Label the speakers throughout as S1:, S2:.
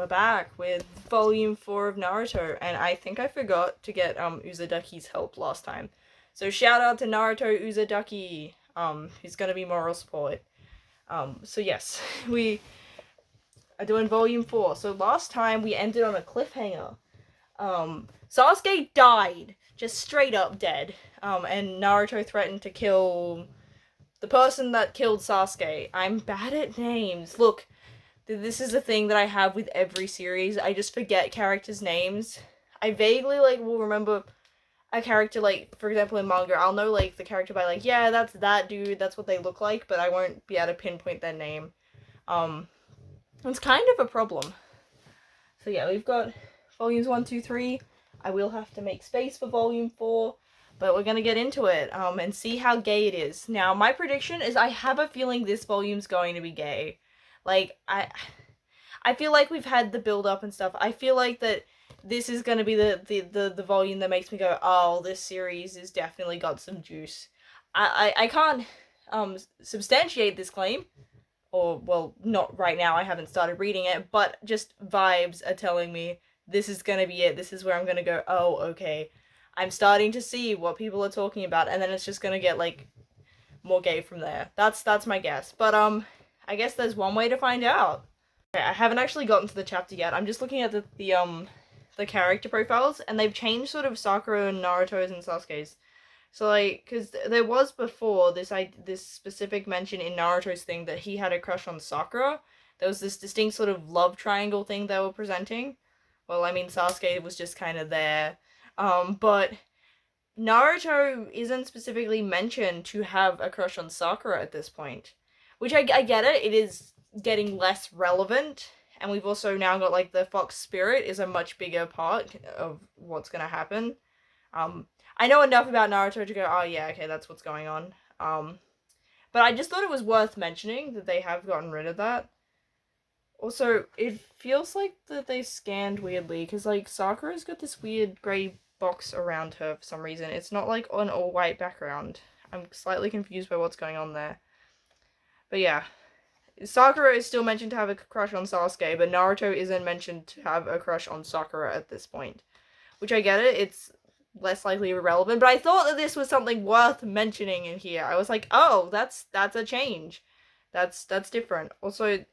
S1: we're back with volume 4 of Naruto, and I think I forgot to get Uzudaki's help last time. So shout out to Naruto Uzudaki, he's gonna be moral support. So yes, we are doing volume 4. So last time we ended on a cliffhanger. Sasuke died, just straight up dead. And Naruto threatened to kill the person that killed Sasuke. I'm bad at names. Look, this is a thing that I have with every series. I just forget characters' names. I vaguely, will remember a character, for example, in manga, I'll know, the character by, yeah, that's that dude, that's what they look like, but I won't be able to pinpoint their name. It's kind of a problem. So yeah, we've got volumes 1, 2, 3. I will have to make space for volume 4, but we're gonna get into it, and see how gay it is. Now, my prediction is I have a feeling this volume's going to be gay. I feel like we've had the build up and stuff. I feel like that this is gonna be the volume that makes me go, oh, this series has definitely got some juice. I can't substantiate this claim, or well, not right now, I haven't started reading it, but just vibes are telling me this is gonna be it. This is where I'm gonna go, oh, okay, I'm starting to see what people are talking about, and then it's just gonna get more gay from there. That's my guess. But I guess there's one way to find out. Okay, I haven't actually gotten to the chapter yet. I'm just looking at the character profiles, and they've changed sort of Sakura and Naruto's and Sasuke's. So because there was before this specific mention in Naruto's thing that he had a crush on Sakura. There was this distinct sort of love triangle thing they were presenting. Well, I mean, Sasuke was just kind of there. But Naruto isn't specifically mentioned to have a crush on Sakura at this point. Which I get it, it is getting less relevant, and we've also now got, the Fox Spirit is a much bigger part of what's gonna happen. I know enough about Naruto to go, oh yeah, okay, that's what's going on. But I just thought it was worth mentioning that they have gotten rid of that. Also, it feels like that they scanned weirdly, because, Sakura's got this weird grey box around her for some reason. It's not, an all-white background. I'm slightly confused by what's going on there. But yeah. Sakura is still mentioned to have a crush on Sasuke, but Naruto isn't mentioned to have a crush on Sakura at this point. Which I get it, it's less likely irrelevant, but I thought that this was something worth mentioning in here. I was like, oh, that's a change. That's different. Also,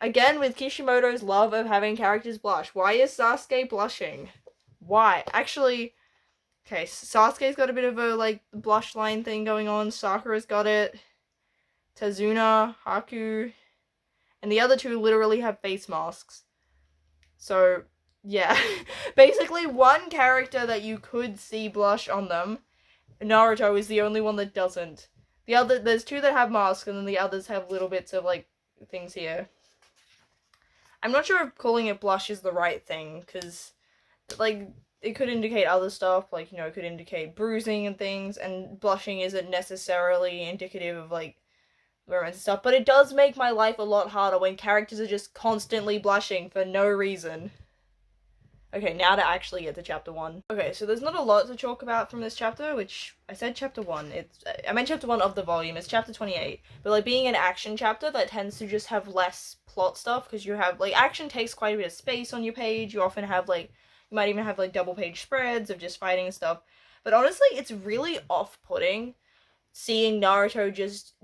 S1: again, with Kishimoto's love of having characters blush. Why is Sasuke blushing? Why? Actually, okay, Sasuke's got a bit of a, blush line thing going on. Sakura's got it. Tazuna, Haku, and the other two literally have face masks. So, yeah. Basically, one character that you could see blush on them, Naruto, is the only one that doesn't. There's two that have masks, and then the others have little bits of, things here. I'm not sure if calling it blush is the right thing, because, it could indicate other stuff, it could indicate bruising and things, and blushing isn't necessarily indicative of, romance and stuff, but it does make my life a lot harder when characters are just constantly blushing for no reason. Okay, now to actually get to chapter 1. Okay, so there's not a lot to talk about from this chapter, which I said chapter 1. I meant chapter 1 of the volume. It's chapter 28. But, being an action chapter, that tends to just have less plot stuff, because you have, action takes quite a bit of space on your page. You often have, you might even have, double page spreads of just fighting and stuff. But honestly, it's really off-putting seeing Naruto just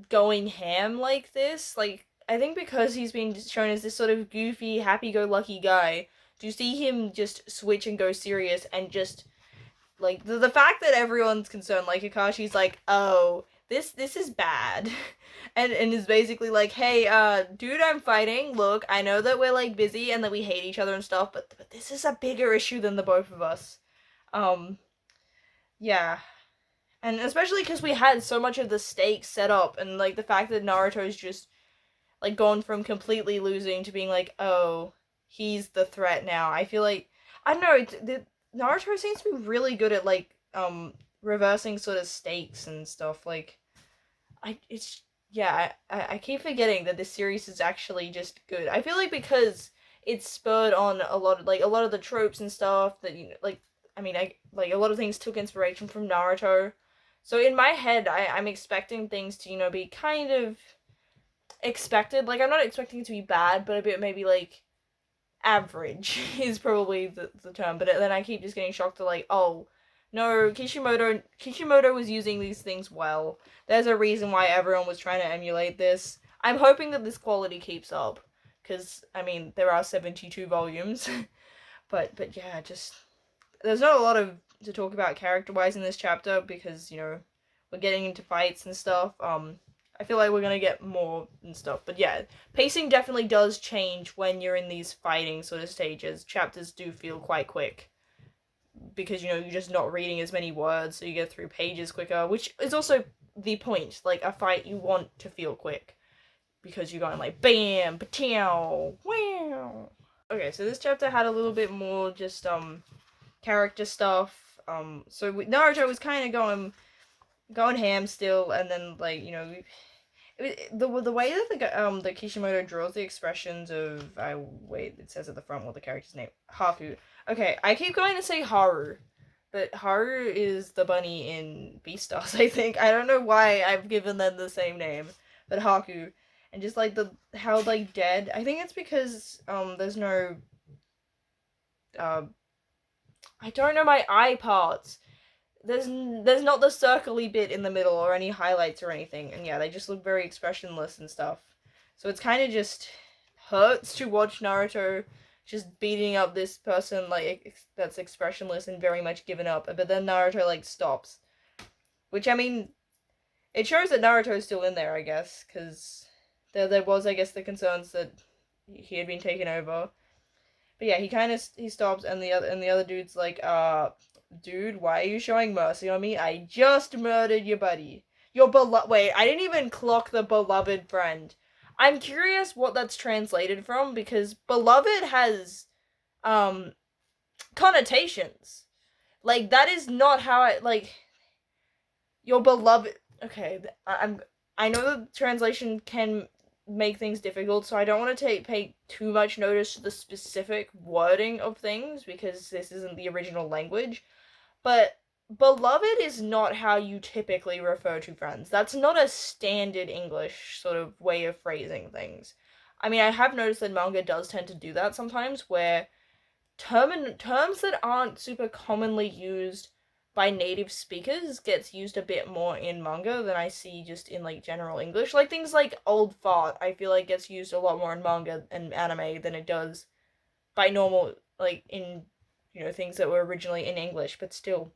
S1: going ham like this. I think because he's being shown as this sort of goofy, happy-go-lucky guy, to see him just switch and go serious and just, the fact that everyone's concerned, Kakashi's oh, this is bad, and is basically hey, dude, I'm fighting, look, I know that we're, busy and that we hate each other and stuff, but this is a bigger issue than the both of us. Yeah. And especially because we had so much of the stakes set up, and, the fact that Naruto's just, gone from completely losing to being oh, he's the threat now. I feel I don't know, Naruto seems to be really good at, reversing sort of stakes and stuff. I keep forgetting that this series is actually just good. I feel because it's spurred on a lot of the tropes and stuff that, a lot of things took inspiration from Naruto. So in my head, I'm expecting things to, be kind of expected. I'm not expecting it to be bad, but a bit maybe, average is probably the term, but then I keep just getting shocked to like, oh, no, Kishimoto was using these things well. There's a reason why everyone was trying to emulate this. I'm hoping that this quality keeps up, because, I mean, there are 72 volumes, but yeah, just, there's not a lot of to talk about character-wise in this chapter, because, you know, we're getting into fights and stuff. I feel like we're gonna get more and stuff, but yeah, pacing definitely does change when you're in these fighting sort of stages. Chapters do feel quite quick, because, you know, you're just not reading as many words, so you get through pages quicker, which is also the point. Like, a fight, you want to feel quick, because you're going like, bam, patow, wow. Okay, so this chapter had a little bit more just, character stuff. So Naruto was kind of going ham still, and then, like, you know, the way that the Kishimoto draws the expressions of, wait, it says at the front what the character's name, Haku. Okay, I keep going to say Haru, but Haru is the bunny in Beastars, I think. I don't know why I've given them the same name, but Haku, and just like how like dead. I think it's because there's no I don't know my eye parts. There's not the circly bit in the middle or any highlights or anything, and yeah, they just look very expressionless and stuff. So it's kind of just hurts to watch Naruto just beating up this person like that's expressionless and very much given up, but then Naruto like stops, which, I mean, it shows that Naruto is still in there, I guess, because there was, I guess, the concerns that he had been taken over. But yeah, he stops, and the other dude's like, dude, why are you showing mercy on me? I just murdered your buddy. Your beloved. Wait, I didn't even clock the beloved friend. I'm curious what that's translated from, because beloved has, um, connotations. Like, that is not how your beloved. Okay, I know the translation can make things difficult, so I don't want to pay too much notice to the specific wording of things, because this isn't the original language. But beloved is not how you typically refer to friends. That's not a standard English sort of way of phrasing things. I mean, I have noticed that manga does tend to do that sometimes, where terms that aren't super commonly used by native speakers gets used a bit more in manga than I see just in like general English. Like things like old fart, I feel like gets used a lot more in manga and anime than it does by normal, like, in, you know, things that were originally in English, but still.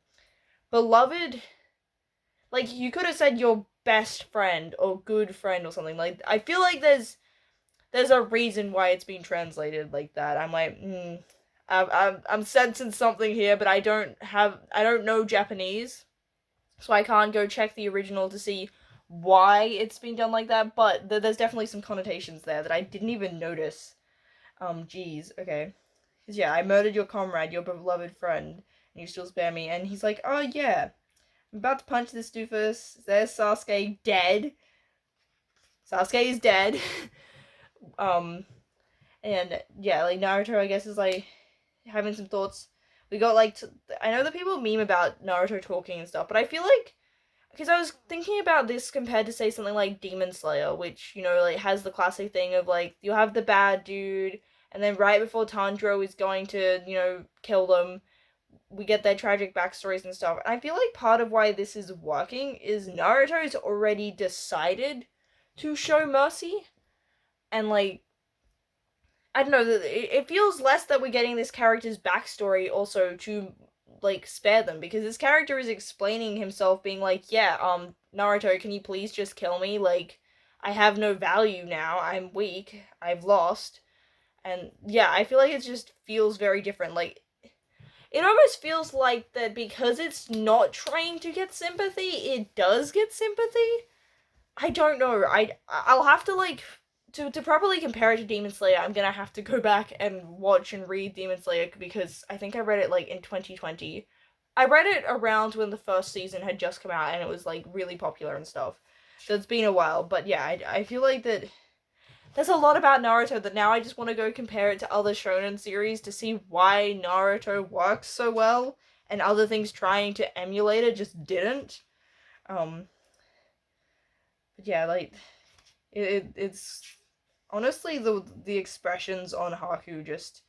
S1: Beloved, like, you could have said your best friend or good friend or something. Like, I feel like there's a reason why it's been translated like that. I'm like, I'm sensing something here, but I don't know Japanese, so I can't go check the original to see why it's been done like that, but there's definitely some connotations there that I didn't even notice. Geez, okay. 'Cause yeah, I murdered your comrade, your beloved friend, and you still spare me, and he's like, oh yeah, I'm about to punch this doofus, there's Sasuke dead. Sasuke is dead. um, and yeah, like, Naruto, I guess, is like, having some thoughts. We got like, I know that people meme about Naruto talking and stuff, but I feel like, because I was thinking about this compared to, say, something like Demon Slayer, which, you know, like, has the classic thing of like, you have the bad dude, and then right before Tanjiro is going to, you know, kill them, we get their tragic backstories and stuff. And I feel like part of why this is working is Naruto's already decided to show mercy, and like, I don't know, it feels less that we're getting this character's backstory also to, like, spare them, because this character is explaining himself, being like, yeah, Naruto, can you please just kill me? Like, I have no value now, I'm weak, I've lost. And yeah, I feel like it just feels very different. Like, it almost feels like that because it's not trying to get sympathy, it does get sympathy. I don't know. I'll have to, like, to properly compare it to Demon Slayer, I'm gonna have to go back and watch and read Demon Slayer, because I think I read it like in 2020. I read it around when the first season had just come out and it was like really popular and stuff. So it's been a while, but yeah, I feel like that there's a lot about Naruto that now I just want to go compare it to other shonen series to see why Naruto works so well and other things trying to emulate it just didn't. But yeah, like, it's honestly the expressions on Haku just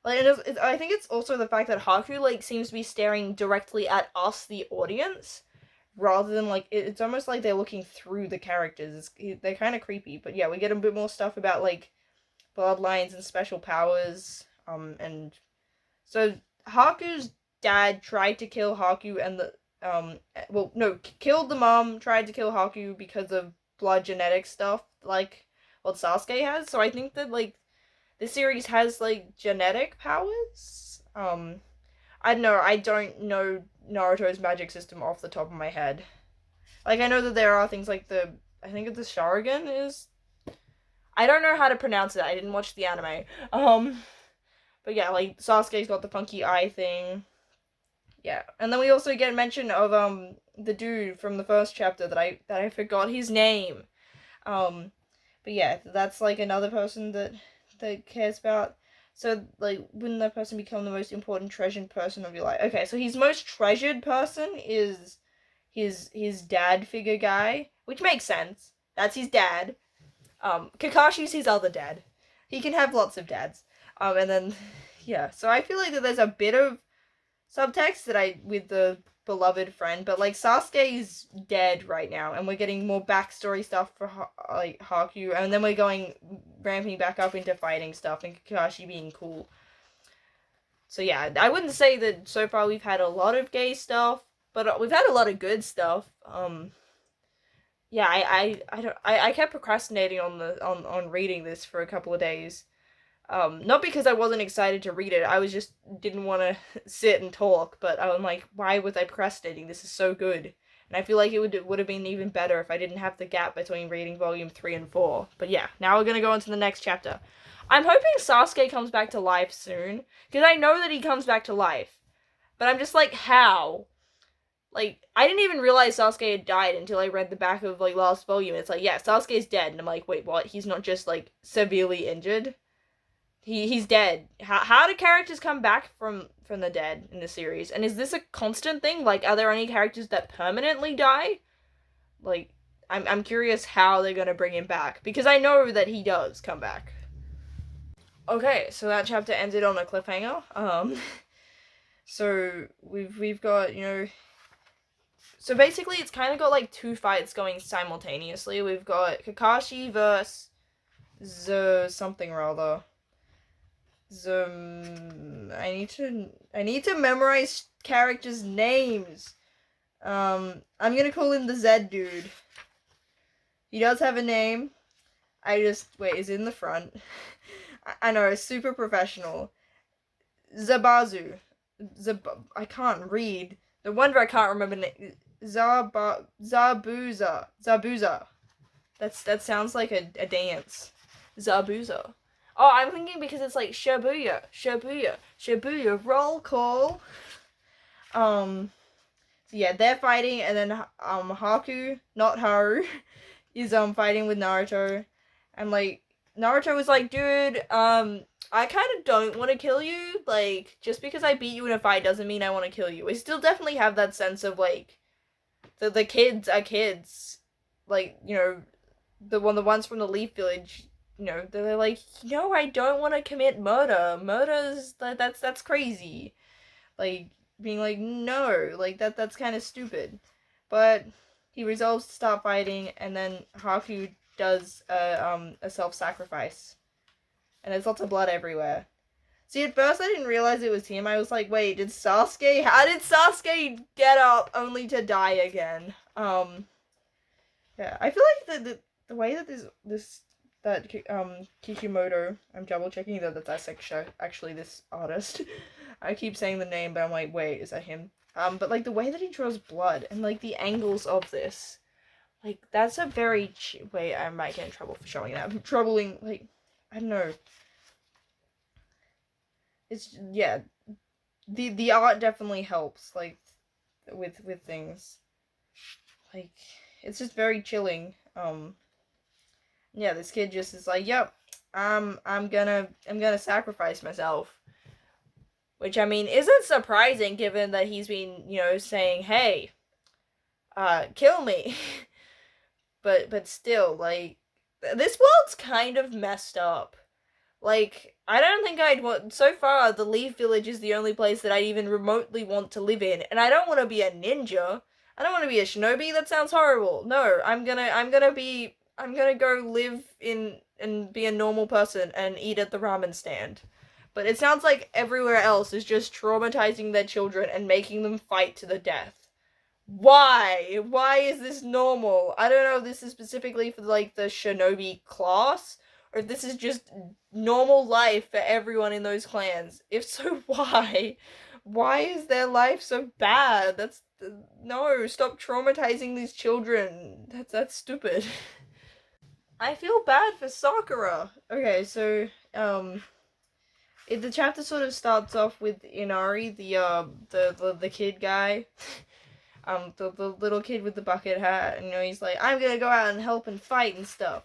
S1: Like, I think it's also the fact that Haku, like, seems to be staring directly at us, the audience, rather than, like, it's almost like they're looking through the characters. They're kind of creepy, but yeah, we get a bit more stuff about, like, bloodlines and special powers, and so Haku's dad tried to kill Haku and killed the mom, tried to kill Haku because of blood genetic stuff, like what Sasuke has. So I think that, like, this series has, like, genetic powers. I don't know. I don't know Naruto's magic system off the top of my head. Like, I know that there are things like I think the Sharingan is. I don't know how to pronounce it. I didn't watch the anime. But yeah, like, Sasuke's got the funky eye thing. Yeah, and then we also get mention of the dude from the first chapter that I forgot his name. But yeah, that's, like, another person that cares about. So, like, wouldn't that person become the most important treasured person of your life? Okay, so his most treasured person is his dad figure guy, which makes sense. That's his dad. Kakashi's his other dad. He can have lots of dads. And then, yeah, so I feel like that there's a bit of subtext with the beloved friend, but, like, Sasuke's dead right now, and we're getting more backstory stuff for Haku, and then we're ramping back up into fighting stuff and Kakashi being cool. So yeah, I wouldn't say that so far we've had a lot of gay stuff, but we've had a lot of good stuff. Yeah, I kept procrastinating on reading this for a couple of days. Not because I wasn't excited to read it, I just didn't want to sit and talk, but I'm like, why was I procrastinating? This is so good. And I feel like it would have been even better if I didn't have the gap between reading volume 3 and 4. But yeah, now we're gonna go on to the next chapter. I'm hoping Sasuke comes back to life soon, because I know that he comes back to life. But I'm just like, how? Like, I didn't even realize Sasuke had died until I read the back of, like, last volume. It's like, yeah, Sasuke's dead. And I'm like, wait, what? He's not just, like, severely injured? He's dead. How do characters come back from the dead in the series? And is this a constant thing? Like, are there any characters that permanently die? Like, I'm curious how they're gonna bring him back, because I know that he does come back. Okay, so that chapter ended on a cliffhanger. So we've got, so basically it's kind of got, like, two fights going simultaneously. We've got Kakashi versus something or other. I need to memorize characters' names. I'm gonna call him the Z dude. He does have a name. Wait, is it in the front? I know, it's super professional. Zabazu. I can't read. No wonder I can't remember name. Zabuza. That sounds like a dance. Zabuza. Oh, I'm thinking because it's like Shibuya, roll call. So yeah, they're fighting, and then Haku, not Haru, is fighting with Naruto, and, like, Naruto was like, dude, I kind of don't want to kill you. Like, just because I beat you in a fight doesn't mean I want to kill you. I still definitely have that sense of, like, the kids are kids, like, the ones from the Leaf Village. They're like, I don't want to commit murder. Murder's, that's crazy. Like, being like, no, like, that's kind of stupid. But he resolves to stop fighting, and then Haku does a self-sacrifice. And there's lots of blood everywhere. See, at first I didn't realize it was him. I was like, wait, how did Sasuke get up only to die again? Yeah, I feel like the way that Kishimoto, I'm double checking that that's actually this artist. I keep saying the name, but I'm like, wait, is that him? But, like, the way that he draws blood and, like, the angles of this, like, that's a very wait, I might get in trouble for showing that. Troubling, like, I don't know. It's, yeah, the art definitely helps, like, with things. Like, it's just very chilling. Yeah, this kid just is like, yep, I'm gonna sacrifice myself. Which, I mean, isn't surprising given that he's been, saying, hey, kill me. but still, like, this world's kind of messed up. Like, I don't think I'd want. So far, the Leaf Village is the only place that I even remotely want to live in, and I don't want to be a ninja. I don't want to be a shinobi. That sounds horrible. No, I'm gonna go live in and be a normal person and eat at the ramen stand. But it sounds like everywhere else is just traumatizing their children and making them fight to the death. Why? Why is this normal? I don't know if this is specifically for like the shinobi class or if this is just normal life for everyone in those clans. If so, why? Why is their life so bad? That's no, stop traumatizing these children. That's stupid. I feel bad for Sakura. Okay, so the chapter sort of starts off with Inari, the kid guy, the little kid with the bucket hat, and he's like, I'm gonna go out and help and fight and stuff.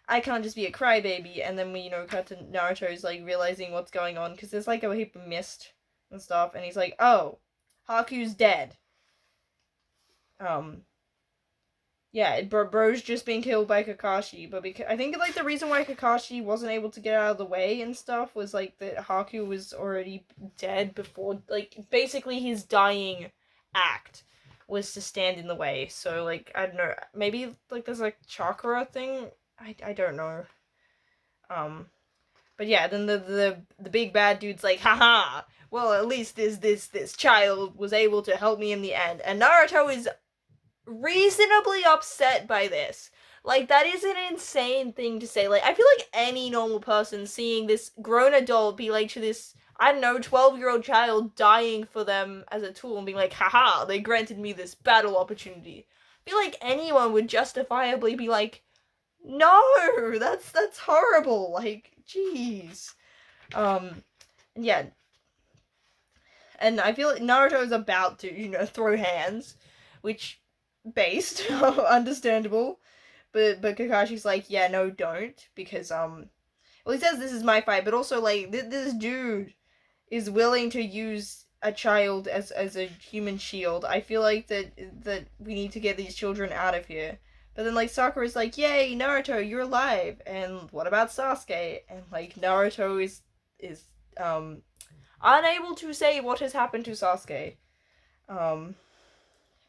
S1: I can't just be a crybaby. And then we cut to Naruto's like realizing what's going on because there's like a heap of mist and stuff, and he's like, oh, Haku's dead. Yeah, bro's just been killed by Kakashi, but because I think like the reason why Kakashi wasn't able to get out of the way and stuff was like that Haku was already dead before, like basically his dying act was to stand in the way. So like I don't know, maybe like there's like chakra thing. I don't know. But yeah, then the big bad dude's like, haha. Well, at least this child was able to help me in the end, and Naruto is reasonably upset by this. Like, that is an insane thing to say. Like, I feel like any normal person seeing this grown adult be like to this, I don't know, 12-year-old child dying for them as a tool and being like, haha, they granted me this battle opportunity. I feel like anyone would justifiably be like, no, that's horrible. Like, jeez. Yeah. And I feel like Naruto is about to, throw hands, which based, understandable. But Kakashi's like, yeah, no, don't, because well, he says this is my fight, but also like this dude is willing to use a child as a human shield. I feel like that we need to get these children out of here. But then like Sakura's like, yay, Naruto, you're alive. And what about Sasuke? And like Naruto is unable to say what has happened to Sasuke. Um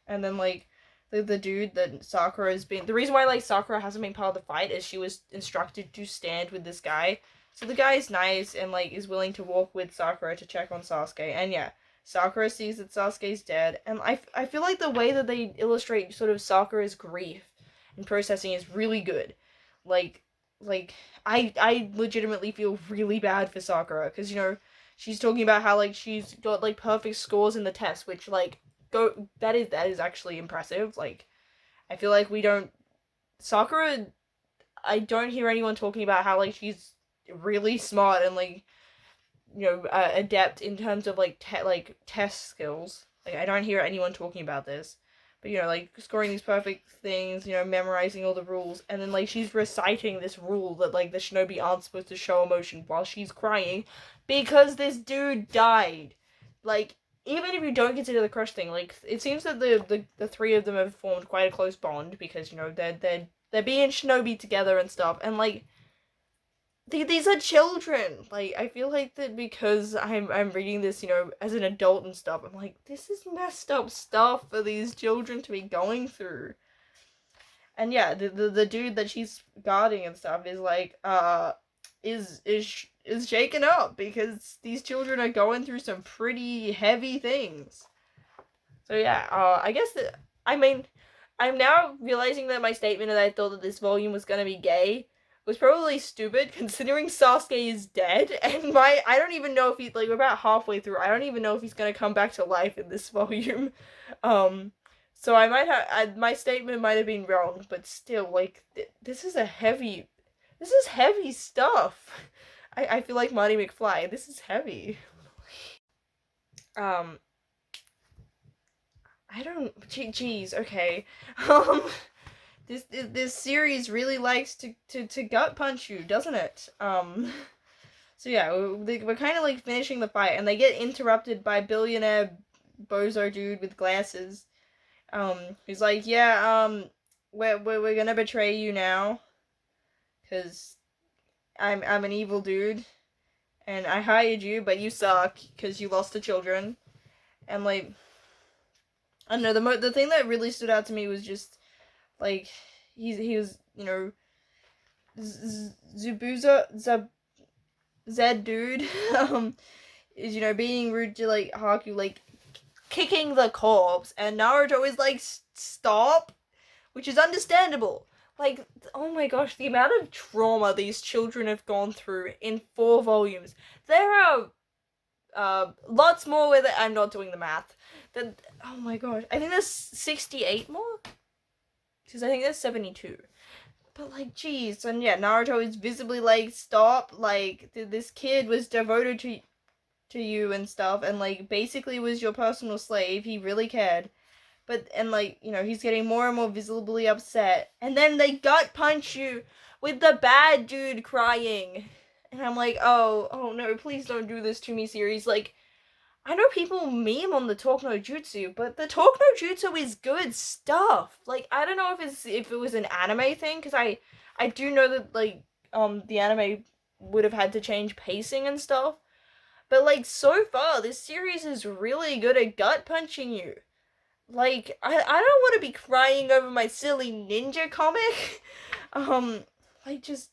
S1: and then like the dude that Sakura has been, the reason why like Sakura hasn't been part of the fight is she was instructed to stand with this guy. So the guy is nice and like is willing to walk with Sakura to check on Sasuke. And yeah, Sakura sees that Sasuke's dead, and I feel like the way that they illustrate sort of Sakura's grief and processing is really good. Like I legitimately feel really bad for Sakura because she's talking about how like she's got like perfect scores in the test, which like that is actually impressive. Like I feel like we don't Sakura I don't hear anyone talking about how like she's really smart and like adept in terms of like test skills. Like I don't hear anyone talking about this. But like scoring these perfect things, memorizing all the rules, and then like she's reciting this rule that like the shinobi aren't supposed to show emotion while she's crying because this dude died. Like even if you don't consider the crush thing, like it seems that the three of them have formed quite a close bond because they're being shinobi together and stuff, and like these are children. Like I feel like that because I'm reading this, as an adult and stuff. I'm like, this is messed up stuff for these children to be going through. And yeah, the dude that she's guarding and stuff is like is shaken up because these children are going through some pretty heavy things. So yeah, I guess that I mean I'm now realizing that my statement that I thought that this volume was gonna be gay was probably stupid considering Sasuke is dead and I don't even know if he's like we're about halfway through. I don't even know if he's gonna come back to life in this volume. So I might have my statement might have been wrong, but still like this is heavy stuff. I feel like Marty McFly. This is heavy. Um I don't. Geez, okay. Um, this series really likes to gut punch you, doesn't it? So yeah, we're kind of like finishing the fight, and they get interrupted by billionaire bozo dude with glasses. He's like, yeah, we're gonna betray you now, cause, I'm an evil dude, and I hired you, but you suck because you lost the children, and like I don't know, the thing that really stood out to me was just like he was, you know, Zubuza Zed dude is, you know, being rude to like Haku, like kicking the corpse, and Naruto is like stop, which is understandable. Like, oh my gosh, the amount of trauma these children have gone through in 4 volumes. There are lots more with it. I'm not doing the math. Then, oh my gosh, I think there's 68 more? Because I think there's 72. But like, geez, and yeah, Naruto is visibly like, stop, like, this kid was devoted to you and stuff, and like, basically was your personal slave. He really cared. But, and like, you know, he's getting more and more visibly upset. And then they gut punch you with the bad dude crying. And I'm like, oh no, please don't do this to me, series. Like, I know people meme on the Talk No Jutsu, but the Talk No Jutsu is good stuff. Like, I don't know if it was an anime thing, because I do know that, like, the anime would have had to change pacing and stuff. But, like, so far, this series is really good at gut punching you. Like, I don't want to be crying over my silly ninja comic. Like, just,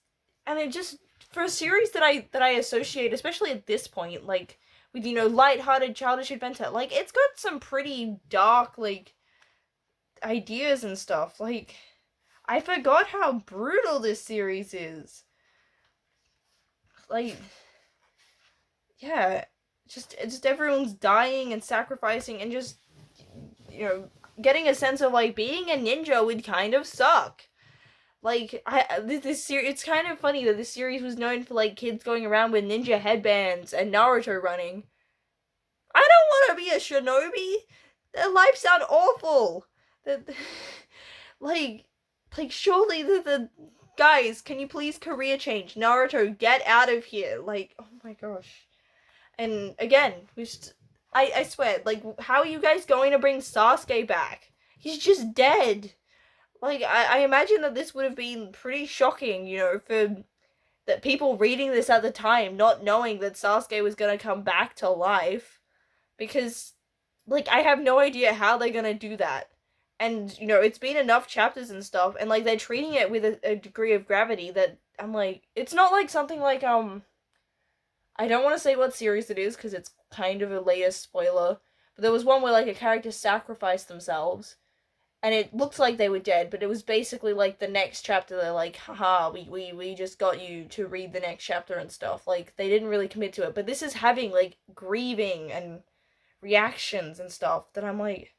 S1: and it just, for a series that I associate, especially at this point, like, with, you know, lighthearted childish adventure, like, it's got some pretty dark, like, ideas and stuff. Like, I forgot how brutal this series is. Like, yeah, just everyone's dying and sacrificing and just, you know, getting a sense of like being a ninja would kind of suck. Like, this series, it's kind of funny that this series was known for like kids going around with ninja headbands and Naruto running. I don't want to be a shinobi. Their lives sound awful. That, like surely the guys, can you please career change? Naruto, get out of here. Like, oh my gosh. And again, I swear, like, how are you guys going to bring Sasuke back? He's just dead. Like, I imagine that this would have been pretty shocking, you know, for that people reading this at the time, not knowing that Sasuke was gonna come back to life. Because, like, I have no idea how they're gonna do that. And, you know, it's been enough chapters and stuff, and, like, they're treating it with a degree of gravity that I'm like, it's not like something like, I don't want to say what series it is, because it's kind of a latest spoiler, but there was one where, like, a character sacrificed themselves, and it looked like they were dead, but it was basically, like, the next chapter, they're like, haha, we just got you to read the next chapter and stuff. Like, they didn't really commit to it, but this is having, like, grieving and reactions and stuff that I'm like,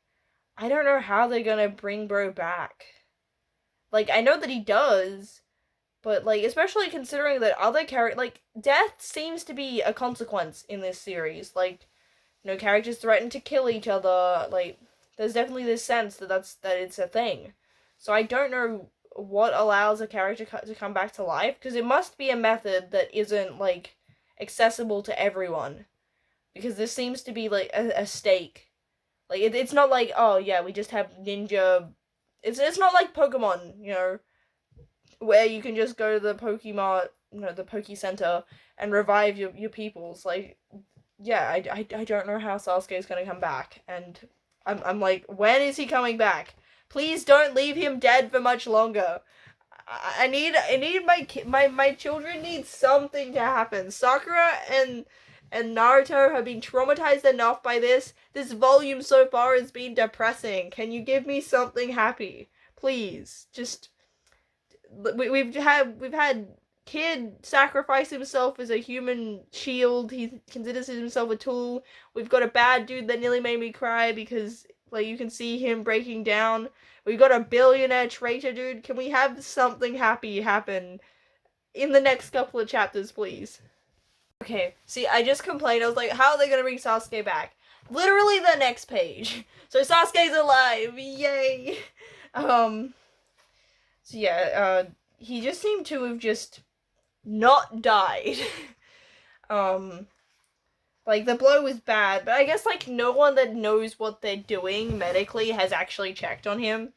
S1: I don't know how they're gonna bring bro back. Like, I know that he does, but, like, especially considering that other like, death seems to be a consequence in this series. Like, you know, characters threaten to kill each other. Like, there's definitely this sense that it's a thing. So I don't know what allows a character to come back to life, because it must be a method that isn't, like, accessible to everyone. Because this seems to be, like, a stake. Like, it's not like, oh, yeah, we just have ninja... It's not like Pokemon, you know, where you can just go to the Pokemart, you know, the Poke Center, and revive your peoples. Like, yeah, I don't know how Sasuke's gonna come back, and I'm like, when is he coming back? Please don't leave him dead for much longer. I need my children need something to happen. Sakura and Naruto have been traumatized enough by this. This volume so far has been depressing. Can you give me something happy? Please. Just, we've had kid sacrifice himself as a human shield. He considers himself a tool. We've got a bad dude that nearly made me cry because, like, you can see him breaking down. We've got a billionaire traitor dude. Can we have something happy happen in the next couple of chapters, please? Okay, see, I just complained. I was like, how are they gonna bring Sasuke back? Literally the next page. So Sasuke's alive! Yay! So yeah, he just seemed to have just not died. Like, the blow was bad, but I guess, like, no one that knows what they're doing medically has actually checked on him.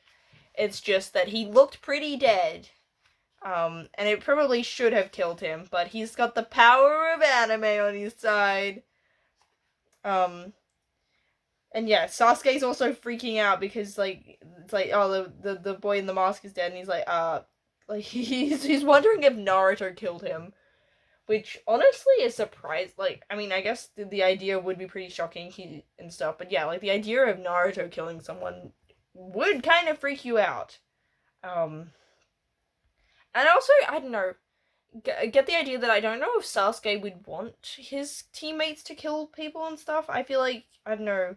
S1: It's just that he looked pretty dead. And it probably should have killed him, but he's got the power of anime on his side. Um, and yeah, Sasuke's also freaking out because like it's like, oh, the boy in the mask is dead, and he's like he's wondering if Naruto killed him, which honestly is surprised. Like, I mean, I guess the idea would be pretty shocking and stuff, but yeah, like the idea of Naruto killing someone would kind of freak you out. And also, I don't know, get the idea that I don't know if Sasuke would want his teammates to kill people and stuff. I feel like, I don't know,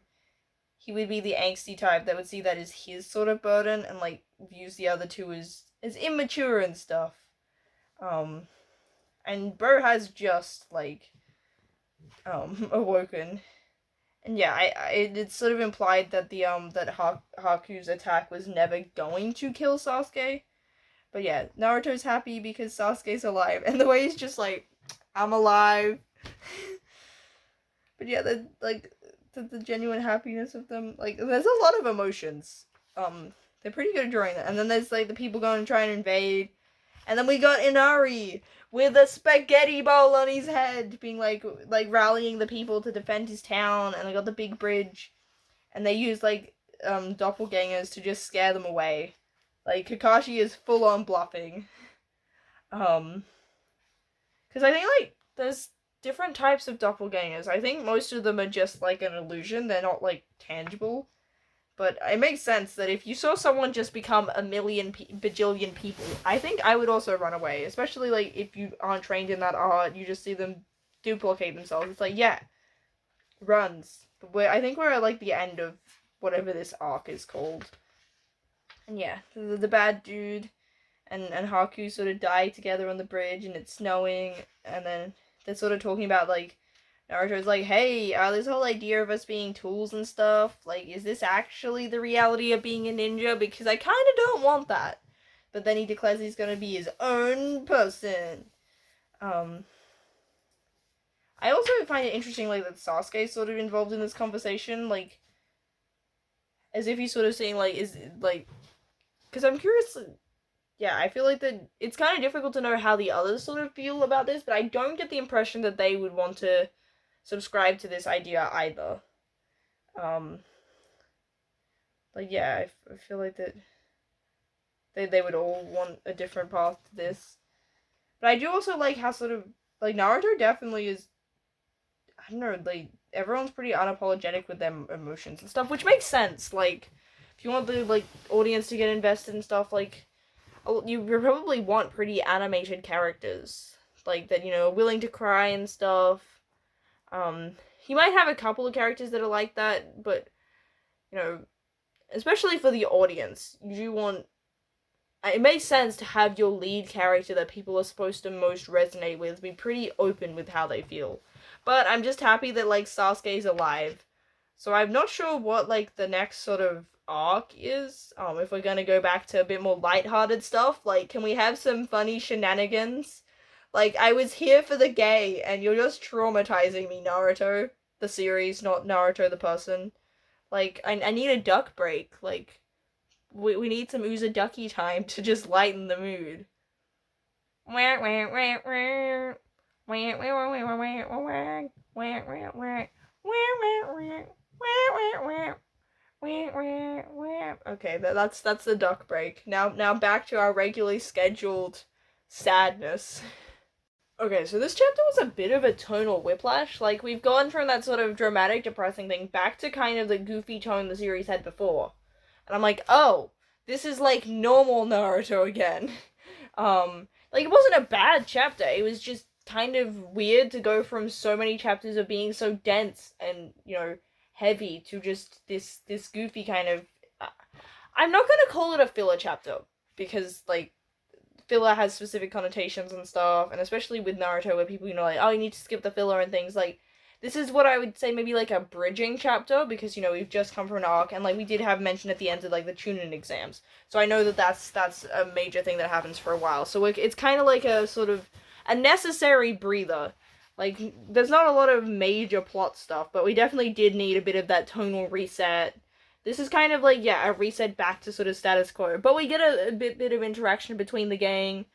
S1: he would be the angsty type that would see that as his sort of burden and like views the other two as immature and stuff. And Bro has just like awoken. And yeah, it's sort of implied that that Haku's attack was never going to kill Sasuke. But yeah, Naruto's happy because Sasuke's alive, and the way he's just like, I'm alive. But yeah, the genuine happiness of them, like, there's a lot of emotions. They're pretty good at drawing that. And then there's like the people going to try and invade, and then we got Inari with a spaghetti bowl on his head, being like rallying the people to defend his town, and they got the big bridge, and they use like doppelgangers to just scare them away. Like, Kakashi is full on bluffing. Because I think, like, there's different types of doppelgangers. I think most of them are just, like, an illusion. They're not, like, tangible. But it makes sense that if you saw someone just become a million bajillion people, I think I would also run away. Especially, like, if you aren't trained in that art, you just see them duplicate themselves. It's like, yeah, runs. But I think we're at, like, the end of whatever this arc is called. And yeah, the bad dude and Haku sort of die together on the bridge, and it's snowing, and then they're sort of talking about, like, Naruto's like, hey, this whole idea of us being tools and stuff, like, is this actually the reality of being a ninja? Because I kind of don't want that. But then he declares he's gonna be his own person. I also find it interesting, like, that Sasuke's sort of involved in this conversation, like, as if he's sort of saying, like, is, like, because I'm curious, yeah, I feel like that it's kind of difficult to know how the others sort of feel about this, but I don't get the impression that they would want to subscribe to this idea either. Like, yeah, I feel like that they would all want a different path to this. But I do also like how sort of, like, Naruto definitely is, I don't know, like, everyone's pretty unapologetic with their emotions and stuff, which makes sense. Like, if you want the, like, audience to get invested and stuff, like, you probably want pretty animated characters, like, that, you know, are willing to cry and stuff. He might have a couple of characters that are like that, but, you know, especially for the audience, you want, it makes sense to have your lead character that people are supposed to most resonate with be pretty open with how they feel. But I'm just happy that, like, Sasuke's alive. So I'm not sure what, like, the next sort of arc is. If we're gonna go back to a bit more lighthearted stuff, like, can we have some funny shenanigans? Like, I was here for the gay, and you're just traumatizing me, Naruto. The series, not Naruto the person. Like, I need a duck break. Like, we need some Uzaducky time to just lighten the mood. Okay, that's the duck break. Now back to our regularly scheduled sadness. Okay, so this chapter was a bit of a tonal whiplash. Like, we've gone from that sort of dramatic, depressing thing back to kind of the goofy tone the series had before. And I'm like, oh, this is like normal Naruto again. Like, it wasn't a bad chapter. It was just kind of weird to go from so many chapters of being so dense and, you know, heavy to just this goofy kind of... I'm not gonna call it a filler chapter, because, like, filler has specific connotations and stuff, and especially with Naruto, where people, you know, like, oh, you need to skip the filler and things, like, this is what I would say maybe, like, a bridging chapter, because, you know, we've just come from an arc, and, like, we did have mention at the end of, like, the Chunin exams, so I know that that's a major thing that happens for a while, so it's kind of like a sort of a necessary breather. Like, there's not a lot of major plot stuff, but we definitely did need a bit of that tonal reset. This is kind of like, yeah, a reset back to sort of status quo. But we get a bit of interaction between the gang.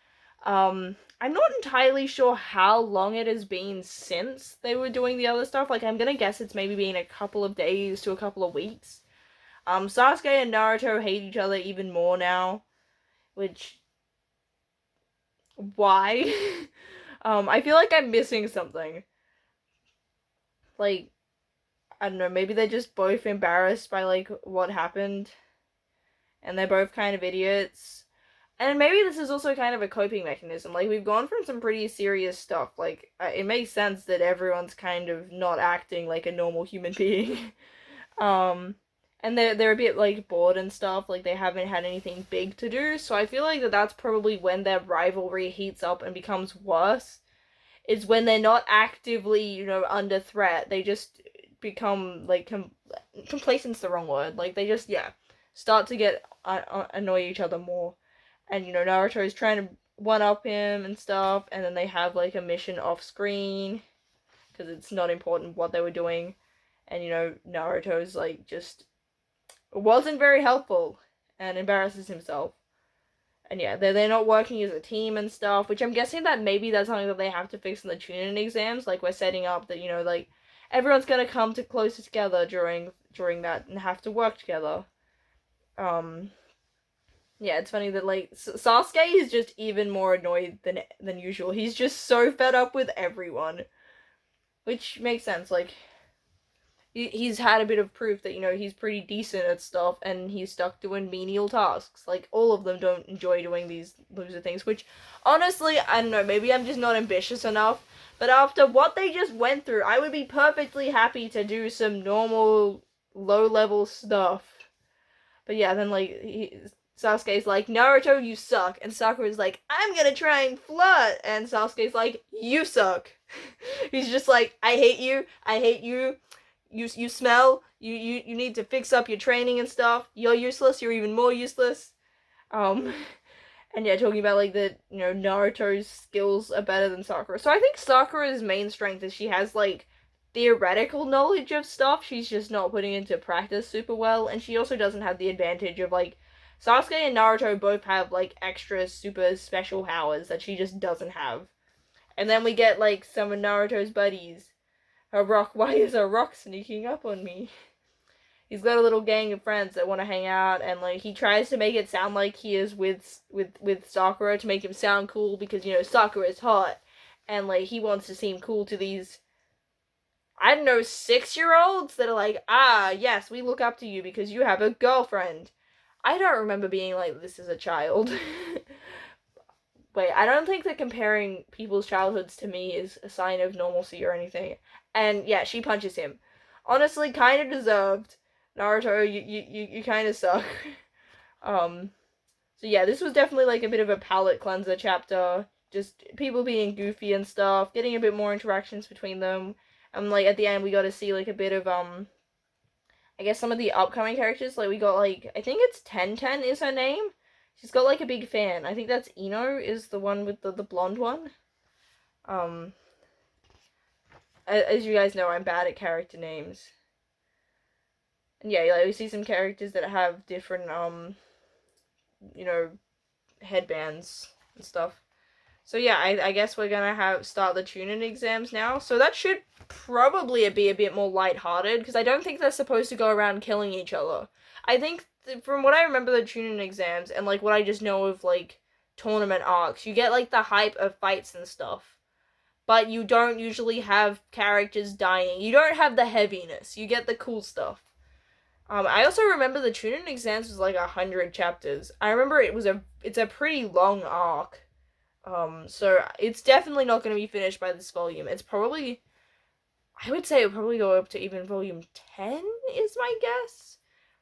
S1: I'm not entirely sure how long it has been since they were doing the other stuff. Like, I'm gonna guess it's maybe been a couple of days to a couple of weeks. Sasuke and Naruto hate each other even more now, which, why? I feel like I'm missing something. Like, I don't know, maybe they're just both embarrassed by, like, what happened, and they're both kind of idiots. And maybe this is also kind of a coping mechanism. Like, we've gone from some pretty serious stuff. Like, it makes sense that everyone's kind of not acting like a normal human being. And they're a bit, like, bored and stuff. Like, they haven't had anything big to do. So I feel like that's probably when their rivalry heats up and becomes worse. Is when they're not actively, under threat. They just become, like, complacent's the wrong word. Like, they just, yeah, start to get annoy each other more. And, Naruto is trying to one-up him and stuff, and then they have, like, a mission off-screen, because it's not important what they were doing, and, Naruto's, like, just wasn't very helpful, and embarrasses himself. And yeah, they're not working as a team and stuff, which I'm guessing that maybe that's something that they have to fix in the Chunin exams. Like, we're setting up that, like, everyone's gonna come to closer together during that and have to work together. Yeah, it's funny that, like, Sasuke is just even more annoyed than usual. He's just so fed up with everyone, which makes sense. Like, he's had a bit of proof that, he's pretty decent at stuff, and he's stuck doing menial tasks. Like, all of them don't enjoy doing these loser things, which, honestly, I don't know, maybe I'm just not ambitious enough, but after what they just went through, I would be perfectly happy to do some normal, low-level stuff. But yeah, then, like, Sasuke's like, Naruto, you suck. And Sakura's like, I'm gonna try and flirt. And Sasuke's like, you suck. He's just like, I hate you. I hate you. You smell. You need to fix up your training and stuff. You're useless. You're even more useless. And yeah, talking about, like, that, Naruto's skills are better than Sakura. So I think Sakura's main strength is she has, like, theoretical knowledge of stuff. She's just not putting into practice super well. And she also doesn't have the advantage of, like, Sasuke and Naruto both have, like, extra super special powers that she just doesn't have. And then we get, like, some of Naruto's buddies. Why is a rock sneaking up on me? He's got a little gang of friends that want to hang out, and, like, he tries to make it sound like he is with Sakura to make him sound cool because, Sakura is hot. And, like, he wants to seem cool to these, I don't know, 6-year-olds that are like, yes, we look up to you because you have a girlfriend. I don't remember being like this as a child. Wait, I don't think that comparing people's childhoods to me is a sign of normalcy or anything. And yeah, she punches him. Honestly, kind of deserved. Naruto, you kind of suck. So yeah, this was definitely, like, a bit of a palate cleanser chapter. Just people being goofy and stuff, getting a bit more interactions between them. And, like, at the end we got to see, like, a bit of, I guess some of the upcoming characters. Like, we got, like, I think it's Ten is her name. She's got, like, a big fan. I think that's Ino is the one with the blonde one. As you guys know, I'm bad at character names. And yeah, like, we see some characters that have different, headbands and stuff. So yeah, I guess we're gonna start the Chunin exams now. So that should probably be a bit more lighthearted, because I don't think they're supposed to go around killing each other. I think, from what I remember the Chunin exams, and, like, what I just know of, like, tournament arcs, you get, like, the hype of fights and stuff. But you don't usually have characters dying. You don't have the heaviness. You get the cool stuff. I also remember the Chunin exams was, like, 100 chapters. I remember it's a pretty long arc. So it's definitely not going to be finished by this volume. It's probably, I would say it would probably go up to even volume 10 is my guess.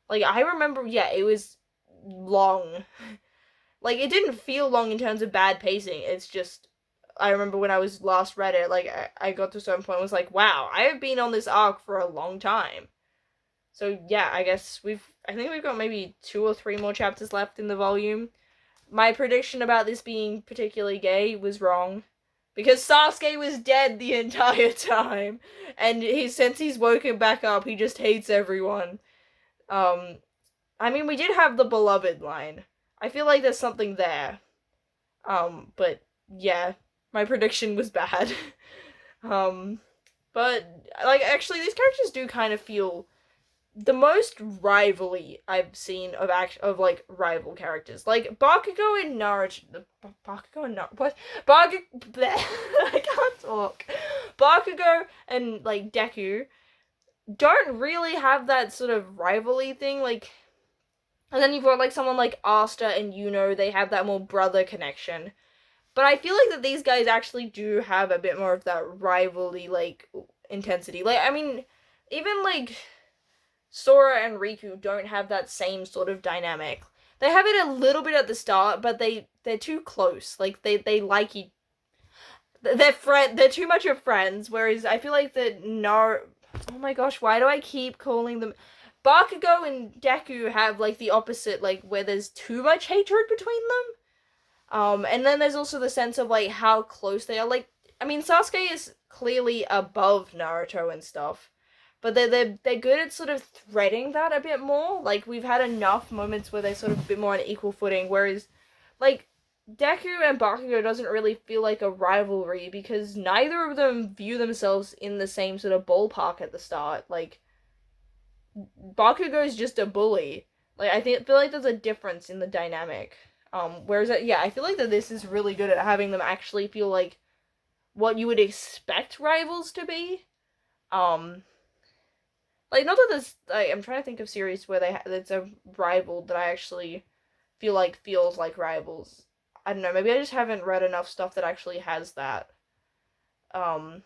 S1: Like, I remember, yeah, it was long. Like, it didn't feel long in terms of bad pacing. It's just, I remember when I was last read it, like, I got to a certain point and was like, wow, I have been on this arc for a long time. So yeah, I guess I think we've got maybe 2 or 3 more chapters left in the volume. My prediction about this being particularly gay was wrong, because Sasuke was dead the entire time, and since he's woken back up, he just hates everyone. I mean, we did have the beloved line. I feel like there's something there. But yeah, my prediction was bad. um, but like actually, these characters do kind of feel the most rivalry I've seen of like rival characters, like Bakugo and Naruto. Bakugo and Naruto. What? Bakugo. I can't talk. Bakugo and like Deku don't really have that sort of rivalry thing. Like, and then you've got like someone like Asta and Yuno. They have that more brother connection. But I feel like that these guys actually do have a bit more of that rivalry like intensity. Like, I mean, even like Sora and Riku don't have that same sort of dynamic. They have it a little bit at the start, but they're too close. Like they like they're too much of friends. Whereas I feel like oh my gosh, why do I keep calling them? Bakugo and Deku have like the opposite, like where there's too much hatred between them. And then there's also the sense of like how close they are. Like, I mean, Sasuke is clearly above Naruto and stuff, but they're good at sort of threading that a bit more. Like we've had enough moments where they're sort of a bit more on equal footing, whereas like Deku and Bakugo doesn't really feel like a rivalry because neither of them view themselves in the same sort of ballpark at the start. Like Bakugo is just a bully. Like feel like there's a difference in the dynamic. Whereas yeah, I feel like that this is really good at having them actually feel like what you would expect rivals to be. Like not that this, I'm trying to think of series where it's a rival that I actually feel like feels like rivals. I don't know, maybe I just haven't read enough stuff that actually has that. Um,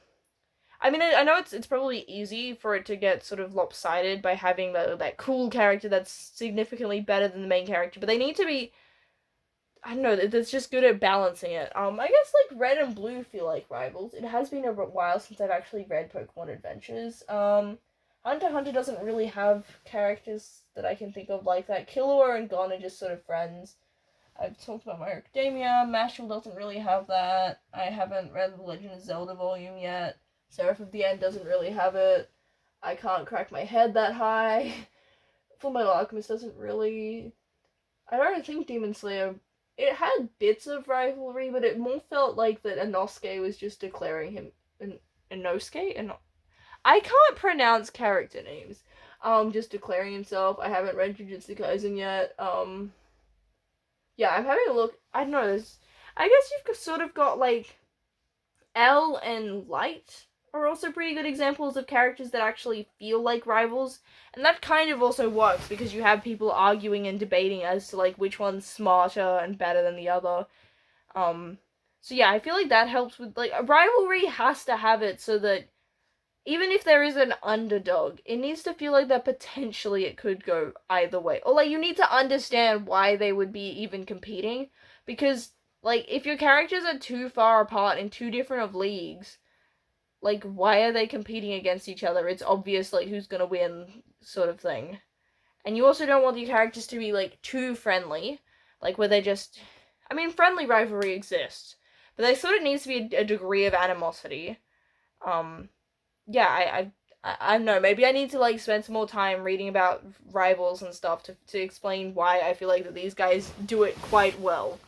S1: I mean, I know it's probably easy for it to get sort of lopsided by having that cool character that's significantly better than the main character, but they need to be, I don't know, that's just good at balancing it. I guess like Red and Blue feel like rivals. It has been a while since I've actually read Pokemon Adventures. Hunter x Hunter doesn't really have characters that I can think of like that. Killua and Gon are just sort of friends. I've talked about My Academia. Mashal doesn't really have that. I haven't read the Legend of Zelda volume yet. Seraph of the End doesn't really have it. I can't crack my head that high. Fullmetal Alchemist doesn't really. I don't think Demon Slayer. It had bits of rivalry, but it more felt like that Inosuke was just declaring him Inosuke, and I can't pronounce character names. Just declaring himself. I haven't read Jujutsu Kaisen yet. Yeah, I'm having a look. I don't know. I guess you've sort of got like L and Light are also pretty good examples of characters that actually feel like rivals, and that kind of also works because you have people arguing and debating as to like which one's smarter and better than the other. So yeah, I feel like that helps with like a rivalry has to have it so that even if there is an underdog, it needs to feel like that potentially it could go either way. Or like you need to understand why they would be even competing, because like if your characters are too far apart in two different of leagues, like why are they competing against each other? It's obvious like who's gonna win sort of thing. And you also don't want your characters to be like too friendly, like where they just I mean friendly rivalry exists, but there sort of needs to be a degree of animosity. Yeah, I don't know. Maybe I need to like spend some more time reading about rivals and stuff to explain why I feel like that these guys do it quite well,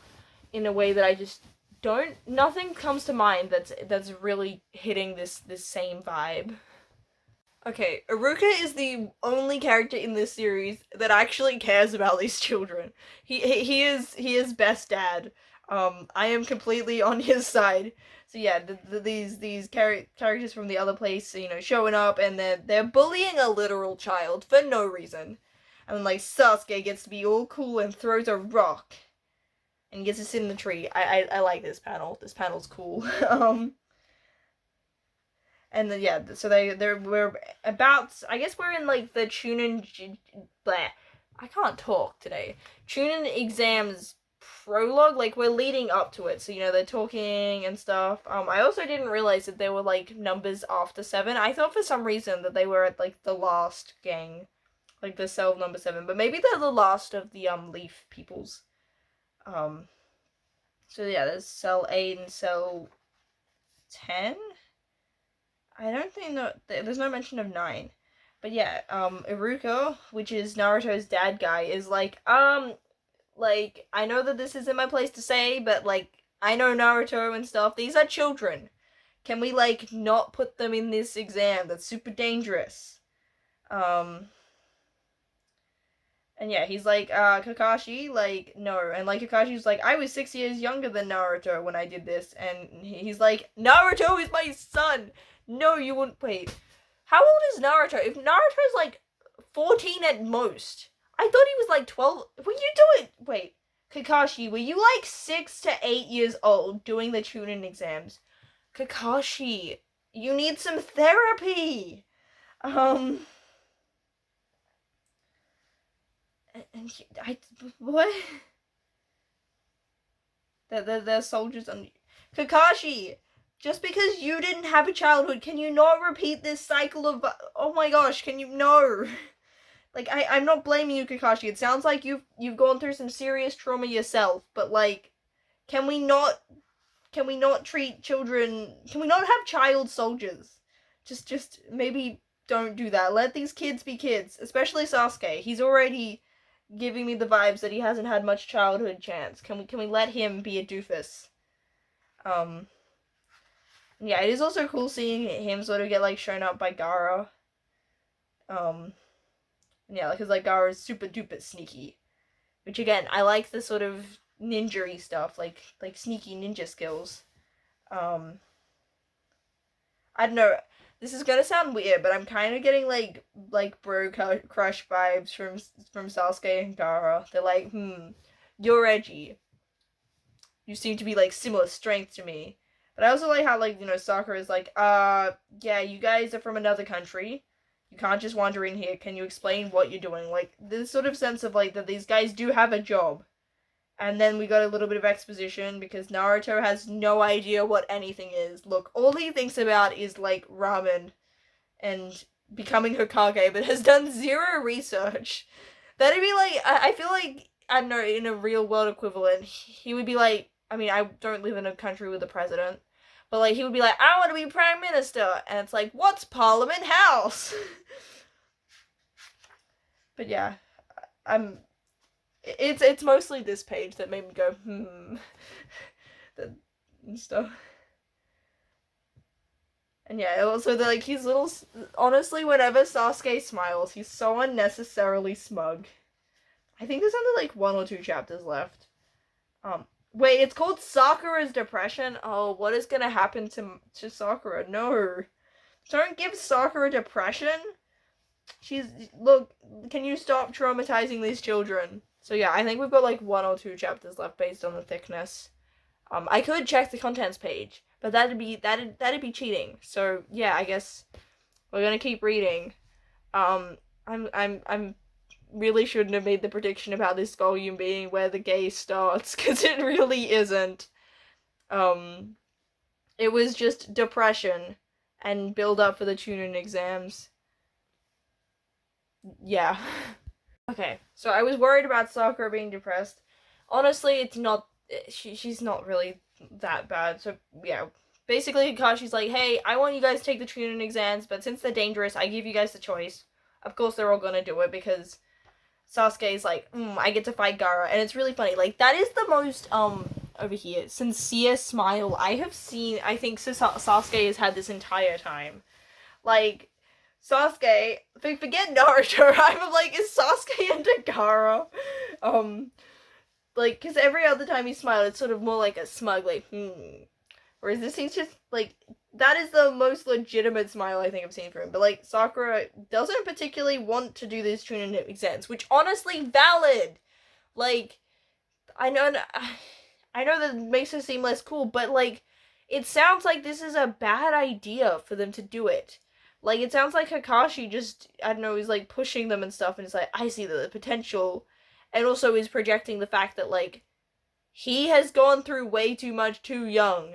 S1: in a way that I just don't. Nothing comes to mind that's really hitting this same vibe. Okay, Iruka is the only character in this series that actually cares about these children. He is best dad. I am completely on his side. So yeah, these characters from the other place, showing up and they're bullying a literal child for no reason, and like Sasuke gets to be all cool and throws a rock, and he gets to sit in the tree. I like this panel. This panel's cool. And then yeah, so we're about. I guess we're in like the Chunin. Bleh, I can't talk today. Chunin exams prologue. Like we're leading up to it, so they're talking and stuff. I also didn't realize that there were like numbers after 7. I thought for some reason that they were at like the last gang, like the cell number 7, but maybe they're the last of the Leaf peoples. So yeah, there's cell 8 and cell 10. I don't think there's no mention of 9. But yeah, Iruko, which is Naruto's dad guy, is like, I know that this isn't my place to say, but like, I know Naruto and stuff. These are children. Can we, like, not put them in this exam? That's super dangerous. And yeah, he's like, Kakashi, like, no. And like, Kakashi's like, I was 6 years younger than Naruto when I did this. And he's like, Naruto is my son. No, you wouldn't. Wait. How old is Naruto? If Naruto's like 14 at most. I thought he was like 12. Were you doing. Wait. Kakashi, were you like 6 to 8 years old doing the Chunin exams? Kakashi, you need some therapy. What? They're soldiers on Kakashi. Just because you didn't have a childhood, can you not repeat this cycle of? Oh my gosh, can you no? Like I'm not blaming you, Kakashi. It sounds like you've gone through some serious trauma yourself, but like, can we not treat children? Can we not have child soldiers? Just maybe don't do that. Let these kids be kids, especially Sasuke. He's already giving me the vibes that he hasn't had much childhood chance. Can we let him be a doofus? Yeah, it is also cool seeing him sort of get like shown up by Gaara. Yeah, because like Gaara is super duper sneaky, which again I like the sort of ninja-y stuff, like sneaky ninja skills. I don't know. This is gonna sound weird, but I'm kind of getting like bro crush vibes from Sasuke and Gaara. They're like, you're edgy. You seem to be like similar strength to me. But I also like how like, you know, Sakura is like, yeah, you guys are from another country. You can't just wander in here. Can you explain what you're doing? Like this sort of sense of like that these guys do have a job. And then we got a little bit of exposition because Naruto has no idea what anything is. Look, all he thinks about is like ramen and becoming Hokage, but has done zero research. That'd be like, I feel like, I don't know, in a real world equivalent, he would be like, I mean, I don't live in a country with a president, but like, he would be like, I want to be prime minister, and it's like, what's Parliament House? But yeah, it's mostly this page that made me go, and stuff. And yeah, also like his little, honestly, whenever Sasuke smiles, he's so unnecessarily smug. I think there's only like 1 or 2 chapters left. Wait, it's called Sakura's Depression? Oh, what is gonna happen to Sakura? No. Don't give Sakura depression. Look, can you stop traumatizing these children? So yeah, I think we've got like 1 or 2 chapters left based on the thickness. I could check the contents page, but that'd be cheating. So yeah, I guess we're gonna keep reading. I'm really shouldn't have made the prediction about this volume being where the gay starts, because it really isn't. It was just depression and build up for the Chunin exams. Yeah. Okay, so I was worried about Sakura being depressed. Honestly, it's not. She's not really that bad. So yeah, basically, Kakashi's like, hey, I want you guys to take the Chunin exams, but since they're dangerous, I give you guys the choice. Of course, they're all gonna do it because Sasuke's like, I get to fight Gaara, and it's really funny. Like that is the most over here sincere smile I have seen. I think Sasuke has had this entire time. Like Sasuke, forget Naruto. I'm like, is Sasuke into Gaara? Like, because every other time he smiles, it's sort of more like a smug, like, Whereas this seems just, like, that is the most legitimate smile I think I've seen from him. But, like, Sakura doesn't particularly want to do these Chunin exams, which, honestly, valid! Like, I know that makes it seem less cool, but, like, it sounds like this is a bad idea for them to do it. Like, it sounds like Kakashi just, I don't know, is, like, pushing them and stuff, and it's like, I see the potential, and also is projecting the fact that, like, he has gone through way too much too young.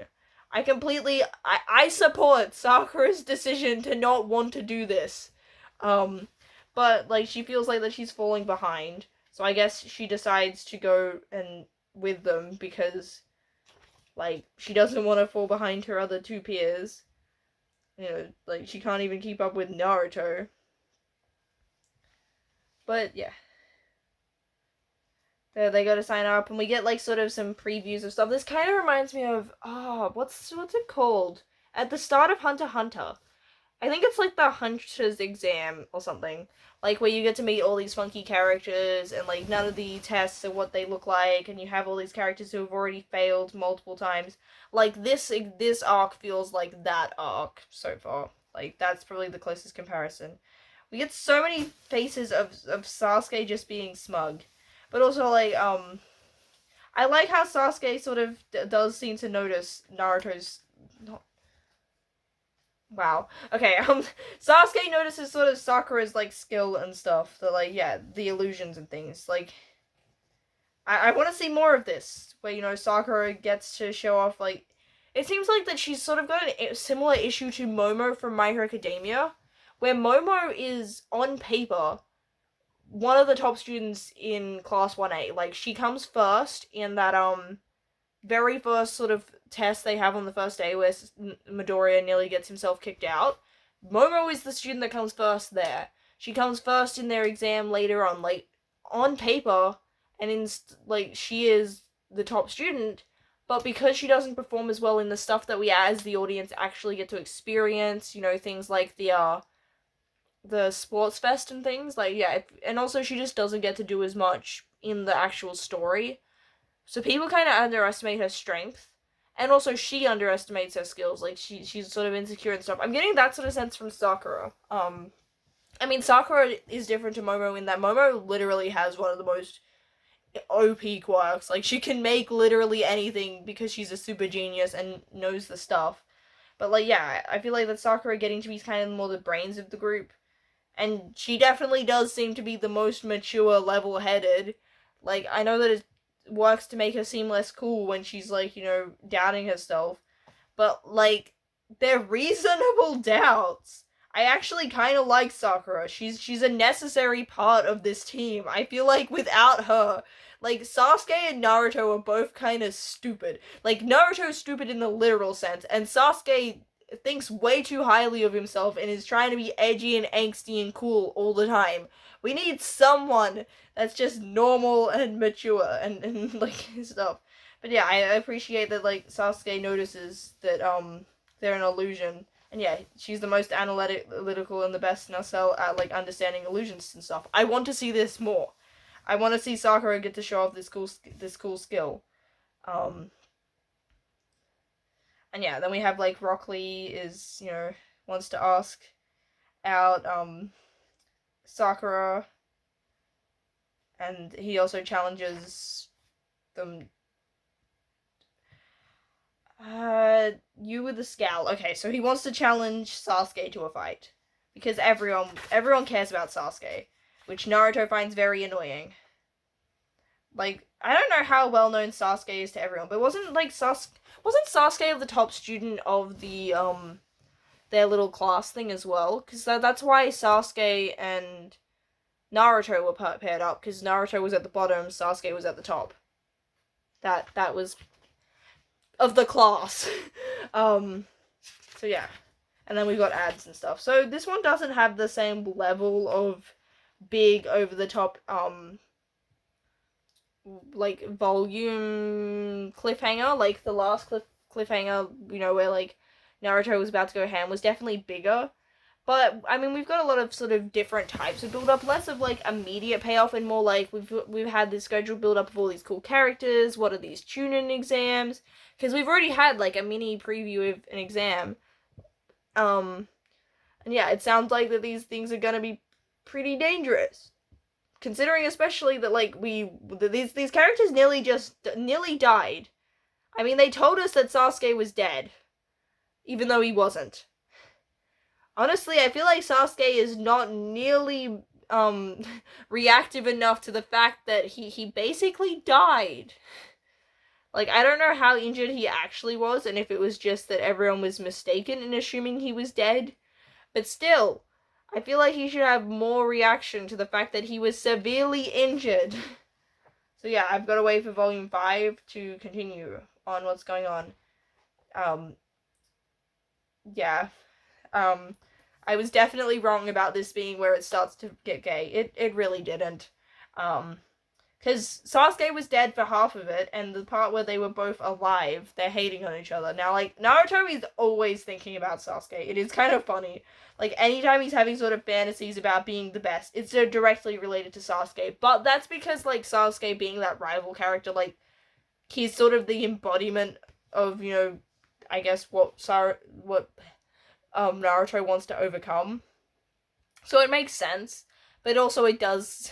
S1: I support Sakura's decision to not want to do this. But, like, she feels like that she's falling behind, so I guess she decides to go and with them because, like, she doesn't want to fall behind her other 2 peers. You know, like, she can't even keep up with Naruto. But, yeah. they go to sign up, and we get like sort of some previews of stuff. This kind of reminds me of what's it called? At the start of Hunter x Hunter. I think it's like the Hunter's exam or something. Like where you get to meet all these funky characters and like none of the tests are what they look like, and you have all these characters who have already failed multiple times. Like this arc feels like that arc so far. Like that's probably the closest comparison. We get so many faces of Sasuke just being smug. But also like I like how Sasuke sort of does seem to notice Naruto's not. Wow. Okay, Sasuke notices sort of Sakura's, like, skill and stuff. The, like, yeah, the illusions and things. Like, I want to see more of this. Where, you know, Sakura gets to show off, like... It seems like that she's sort of got a similar issue to Momo from My Hero Academia. Where Momo is, on paper, one of the top students in Class 1A. Like, she comes first in that, very first sort of test they have on the first day where Midoriya nearly gets himself kicked out. Momo is the student that comes first there. She comes first in their exam later on, like, on paper, and like, she is the top student, but because she doesn't perform as well in the stuff that we as the audience actually get to experience, you know, things like the sports fest and things, like, yeah, and also she just doesn't get to do as much in the actual story. So people kind of underestimate her strength, and also she underestimates her skills. Like she's sort of insecure and stuff. I'm getting that sort of sense from Sakura. I mean Sakura is different to Momo in that Momo literally has one of the most OP quirks. Like she can make literally anything because she's a super genius and knows the stuff. But like yeah, I feel like that Sakura getting to be kind of more the brains of the group, and she definitely does seem to be the most mature, level-headed. Like I know that it's works to make her seem less cool when she's like, you know, doubting herself. But like they're reasonable doubts. I actually kind of like Sakura. She's a necessary part of this team. I feel like without her, like Sasuke and Naruto are both kind of stupid. Like Naruto's stupid in the literal sense, and Sasuke thinks way too highly of himself and is trying to be edgy and angsty and cool all the time. We need someone that's just normal and mature and like stuff. But yeah, I appreciate that like Sasuke notices that they're an illusion. And yeah, she's the most analytical and the best Nacelle at like understanding illusions and stuff. I want to see this more. I want to see Sakura get to show off this cool skill. And yeah, then we have like Rock Lee is, you know, wants to ask out Sakura, and he also challenges them. You with the scowl. Okay, so he wants to challenge Sasuke to a fight because everyone cares about Sasuke, which Naruto finds very annoying. Like I don't know how well known Sasuke is to everyone, but wasn't Sasuke the top student of the their little class thing as well? Because that's why Sasuke and Naruto were paired up, because Naruto was at the bottom, Sasuke was at the top. That was of the class. So yeah. And then we got ads and stuff. So this one doesn't have the same level of big over the top like volume cliffhanger. Like the last cliffhanger, you know, where like Naruto was about to go ham was definitely bigger. But I mean, we've got a lot of sort of different types of build up, less of like immediate payoff and more like we've had this scheduled build up of all these cool characters. What are these tune-in exams? Because we've already had like a mini preview of an exam. And yeah, it sounds like that these things are gonna be pretty dangerous, considering especially that like these characters nearly died. I mean, they told us that Sasuke was dead, even though he wasn't. Honestly, I feel like Sasuke is not nearly reactive enough to the fact that he basically died. Like, I don't know how injured he actually was, and if it was just that everyone was mistaken in assuming he was dead. But still, I feel like he should have more reaction to the fact that he was severely injured. So yeah, I've got to wait for Volume 5 to continue on what's going on. Yeah. I was definitely wrong about this being where it starts to get gay. It really didn't. Because Sasuke was dead for half of it, and the part where they were both alive, they're hating on each other. Now, like, Naruto is always thinking about Sasuke. It is kind of funny. Like, anytime he's having sort of fantasies about being the best, it's directly related to Sasuke. But that's because, like, Sasuke being that rival character, like, he's sort of the embodiment of, you know, I guess what Naruto wants to overcome. So it makes sense. But also it does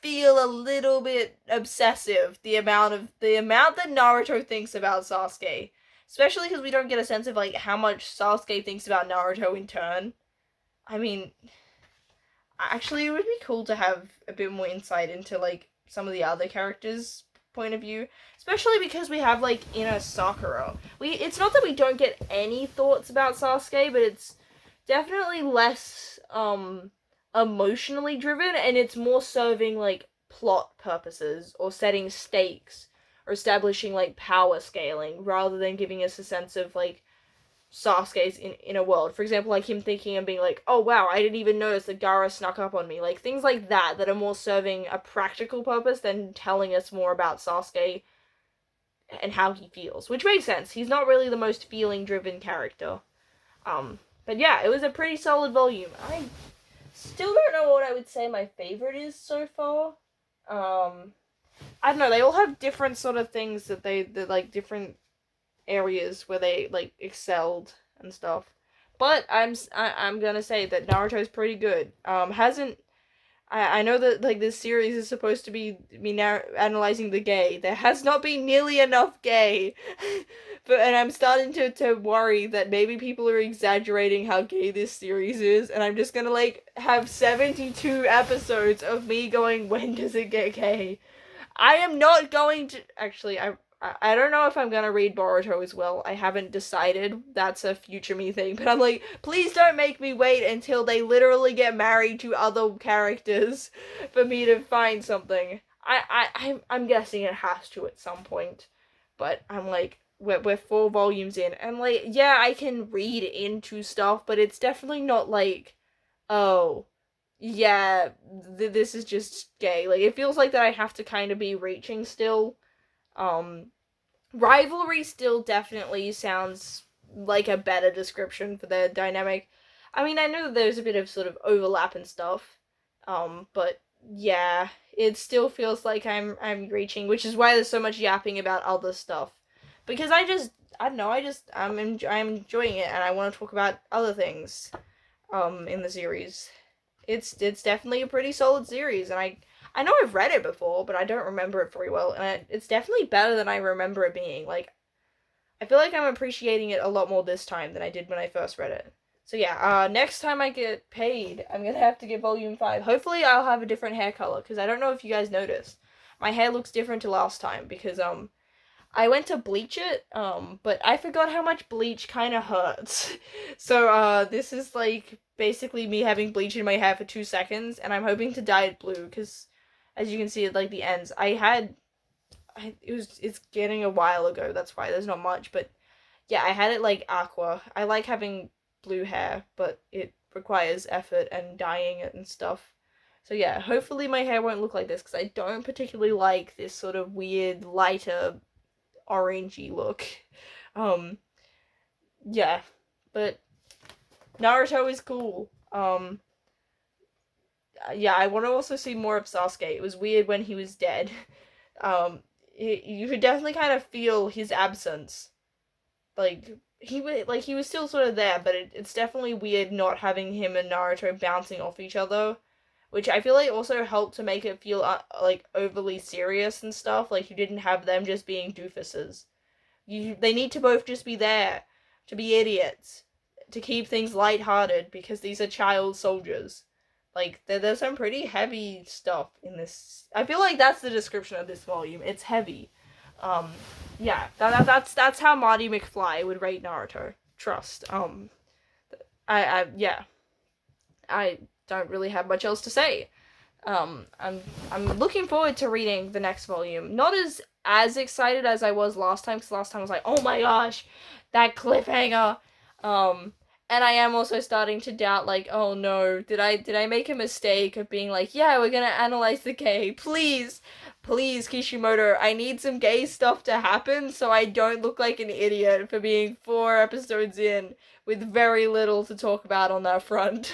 S1: feel a little bit obsessive, the amount that Naruto thinks about Sasuke. Especially because we don't get a sense of like how much Sasuke thinks about Naruto in turn. I mean, actually it would be cool to have a bit more insight into like some of the other characters' point of view, especially because we have like inner Sakura. It's not that we don't get any thoughts about Sasuke, but it's definitely less emotionally driven, and it's more serving like plot purposes or setting stakes or establishing like power scaling rather than giving us a sense of like Sasuke's in a world. For example, like him thinking and being like, oh wow, I didn't even notice that Gaara snuck up on me. Like things like that are more serving a practical purpose than telling us more about Sasuke and how he feels. Which makes sense. He's not really the most feeling driven character. But yeah, it was a pretty solid volume. I still don't know what I would say my favorite is so far. I don't know, they all have different sort of things that they're like different areas where they like excelled and stuff. But I'm gonna say that Naruto's pretty good. I know that like this series is supposed to be me now analyzing the gay. There has not been nearly enough gay. And I'm starting to worry that maybe people are exaggerating how gay this series is, and I'm just gonna like have 72 episodes of me going, when does it get gay? I am not going to actually I don't know if I'm gonna read Boruto as well. I haven't decided. That's a future me thing. But I'm like, please don't make me wait until they literally get married to other characters for me to find something. I'm guessing it has to at some point. But I'm like, we're 4 volumes in, and like, yeah, I can read into stuff, but it's definitely not like, oh, yeah, this is just gay. Like, it feels like that I have to kind of be reaching still. Rivalry still definitely sounds like a better description for their dynamic. I mean, I know that there's a bit of sort of overlap and stuff, but yeah, it still feels like I'm reaching, which is why there's so much yapping about other stuff. Because I don't know, I'm enjoying it, and I want to talk about other things, in the series. It's definitely a pretty solid series, and I know I've read it before, but I don't remember it very well, and it's definitely better than I remember it being. Like, I feel like I'm appreciating it a lot more this time than I did when I first read it. So yeah, next time I get paid, I'm gonna have to get volume 5. Hopefully I'll have a different hair color, because I don't know if you guys noticed. My hair looks different to last time, because, I went to bleach it, but I forgot how much bleach kind of hurts. So, this is, like, basically me having bleach in my hair for 2 seconds, and I'm hoping to dye it blue, because, as you can see at, like, the ends, it's getting a while ago, that's why there's not much, but, yeah, I had it, like, aqua. I like having blue hair, but it requires effort and dyeing it and stuff. So, yeah, hopefully my hair won't look like this, because I don't particularly like this sort of weird, lighter, orangey look. Yeah, but Naruto is cool. Yeah, I want to also see more of Sasuke. It was weird when he was dead. You could definitely kind of feel his absence. Like he was still sort of there, but it's definitely weird not having him and Naruto bouncing off each other, which I feel like also helped to make it feel like overly serious and stuff. Like you didn't have them just being doofuses. They need to both just be there to be idiots, to keep things lighthearted, because these are child soldiers. Like there's some pretty heavy stuff in this. I feel like that's the description of this volume. It's heavy. Yeah, that's how Marty McFly would rate Naruto. Trust. Yeah. I don't really have much else to say. I'm looking forward to reading the next volume. Not as excited as I was last time, because last time I was like, oh my gosh, that cliffhanger. And I am also starting to doubt, like, oh no, did I make a mistake of being like, yeah, we're gonna analyze the gay. Please, please, Kishimoto, I need some gay stuff to happen so I don't look like an idiot for being 4 episodes in with very little to talk about on that front.